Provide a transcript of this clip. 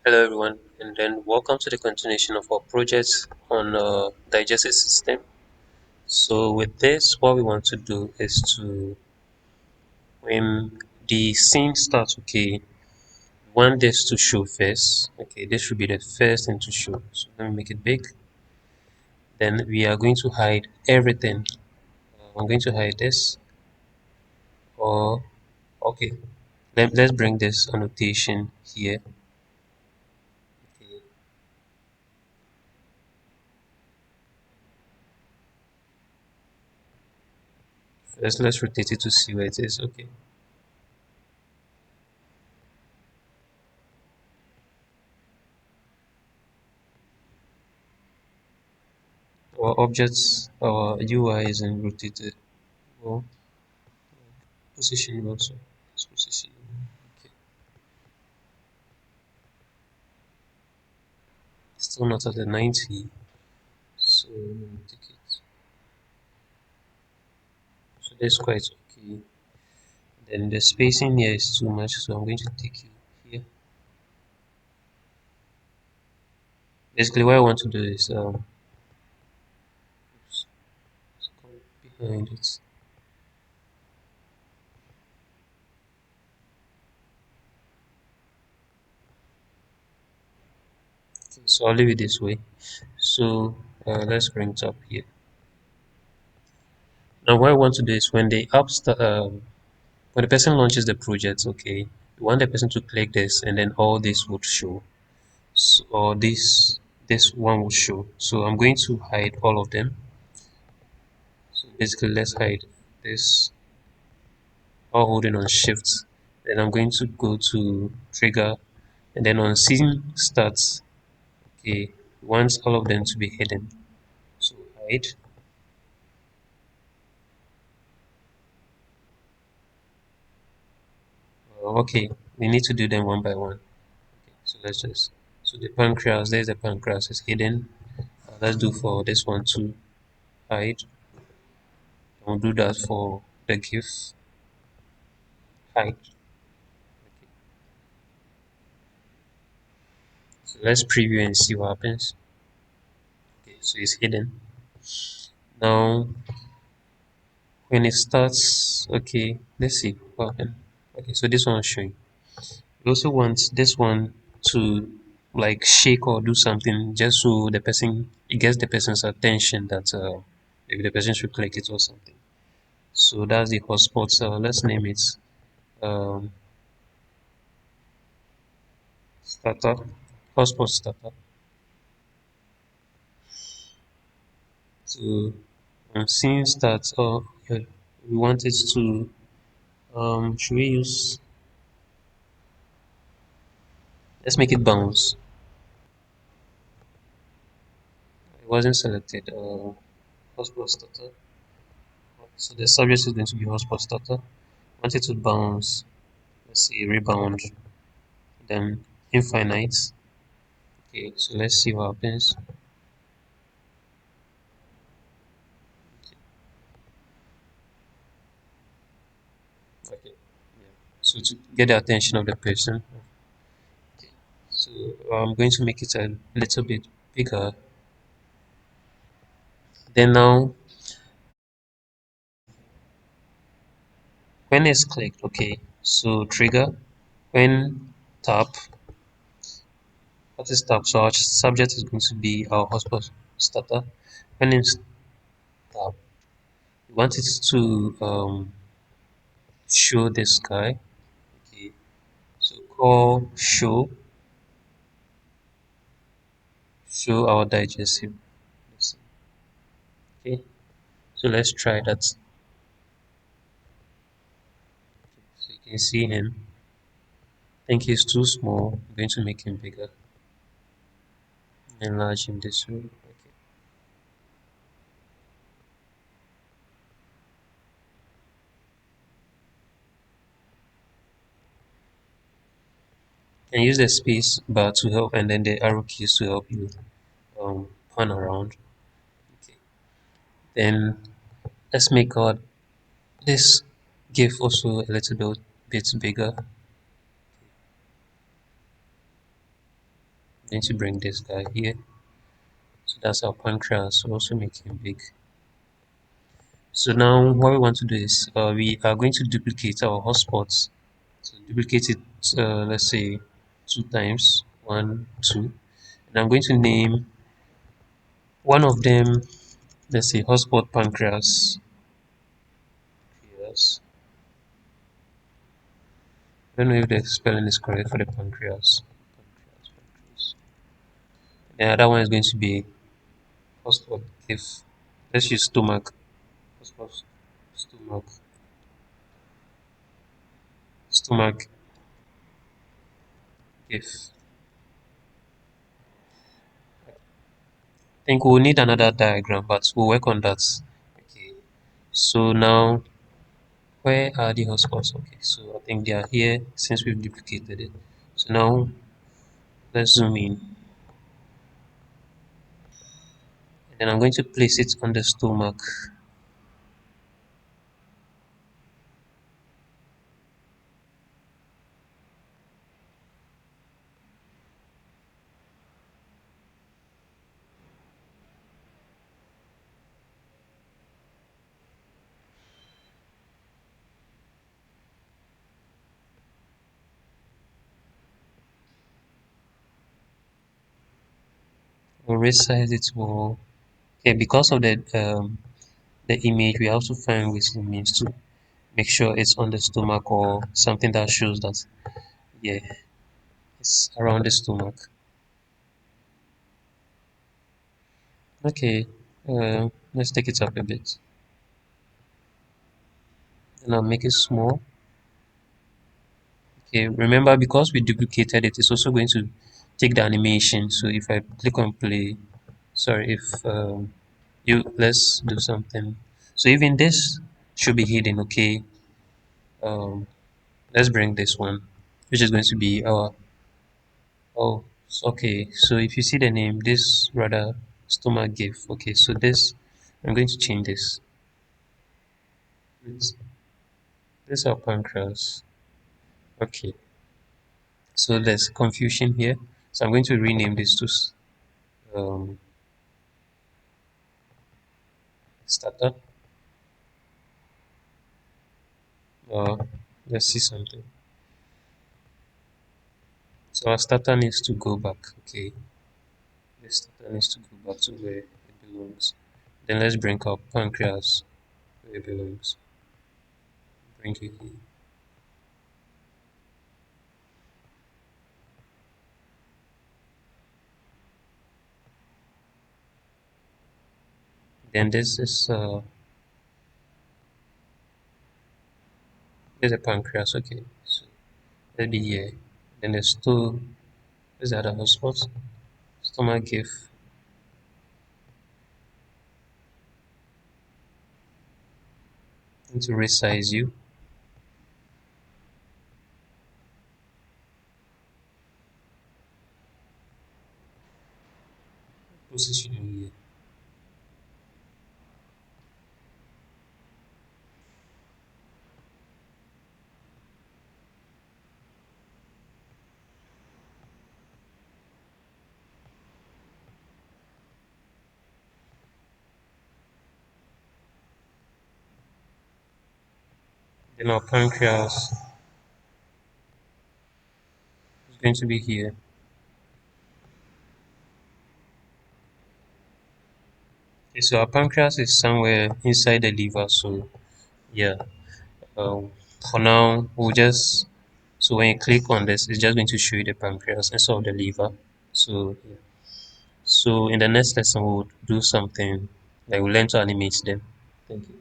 Hello everyone, and then welcome to the continuation of our project on digestive system. So with this, what we want to do is to, when the scene starts, okay, we want this to show first. Okay, this should be the first thing to show. So let me make it big. Then we are going to hide everything. I'm going to hide this, or okay, let's bring this annotation here. Okay, first let's rotate it to see where it is. Okay. Our objects, our UI isn't rotated. Well, position also. Let's position. Okay. Still not at the 90. So let me take it. So that's quite okay. Then the spacing here is too much, so I'm going to take you here. Basically, what I want to do is oops, let's go behind it. Okay, so I'll leave it this way. So let's bring it up here. Now, what I want to do is when the app when the person launches the project, okay, we want the person to click this, and then all this would show. So, or this one will show. So I'm going to hide all of them. So basically, let's hide this while holding on shift. Then I'm going to go to trigger, and then on scene starts. Okay, we want all of them to be hidden. So hide. Okay, we need to do them one by one. Okay, so let's just so the pancreas. There's the pancreas is hidden. Let's do for this one to hide. We'll do that for the GIF hide. Okay, so let's preview and see what happens. Okay, so it's hidden. Now, when it starts, okay, let's see what happened. Okay, so this one is showing. We also want this one to like shake or do something just so the person it gets the person's attention that maybe the person should click it or something. So that's the hotspot. So let's name it um, starter, hotspot starter. So scene starts. Oh, yeah, we want it to. Should we use? Let's make it bounce. It wasn't selected. Hotspot starter. So the subject is going to be hotspot starter. Want it to bounce. Let's see, rebound. Then infinite. Okay, so let's see what happens. Okay, yeah. So to get the attention of the person. Okay. So I'm going to make it a little bit bigger. Then now, when it's clicked, okay. So trigger when tap. What is tap? So our subject is going to be our hotspot starter. When it's tap, we want it to show this guy. Okay. So call show our digestive. Okay. So let's try that. So you can see him. I think he's too small. I'm going to make him bigger. Enlarge him this way. Okay. And use the space bar to help, and then the arrow keys to help you pan around. Okay. Then let's make our this GIF also a little bit bigger. going to bring this guy here. So that's our pancreas. So also make him big. So now what we want to do is we are going to duplicate our hotspots. So duplicate it, let's say 2 times, 1, 2. And I'm going to name one of them, let's say hotspot pancreas. Yes. I don't know if the spelling is correct for the pancreas. Pancreas. The other one is going to be hotspot if let's use stomach. Hotspot stomach. Stomach if. I think we'll need another diagram, but we'll work on that. Okay. So now where are the hotspots? Okay, so I think they are here since we've duplicated it. So now let's zoom in. And then I'm going to place it on the stomach. We'll resize it more. Okay, because of the image, we have to find which it means to make sure it's on the stomach or something that shows that yeah, it's around the stomach. Okay, let's take it up a bit. And I'll make it small. Okay, remember because we duplicated it, it's also going to take the animation. So if I click on play, sorry, if you let's do something. So even this should be hidden. Okay, um, let's bring this one, which is going to be our oh okay. So if you see the name, this rather stomach gift. Okay, so this I'm going to change this. This our pancreas. Okay, so there's confusion here. So I'm going to rename this to um, starter. Uh, let's see something. So our starter needs to go back. Okay, this starter needs to go back to where it belongs. Then let's bring up pancreas where it belongs. Bring it here. Then this is a pancreas. Okay, so let's be here. Then there's two. These are the hotspots. Stomach give. Need to resize you. Position you here. Then our pancreas is going to be here. Okay, so our pancreas is somewhere inside the liver. So yeah, um, for now we'll just so when you click on this, it's just going to show you the pancreas instead of the liver. So yeah. So in the next lesson we'll do something like we'll learn to animate them. Thank you.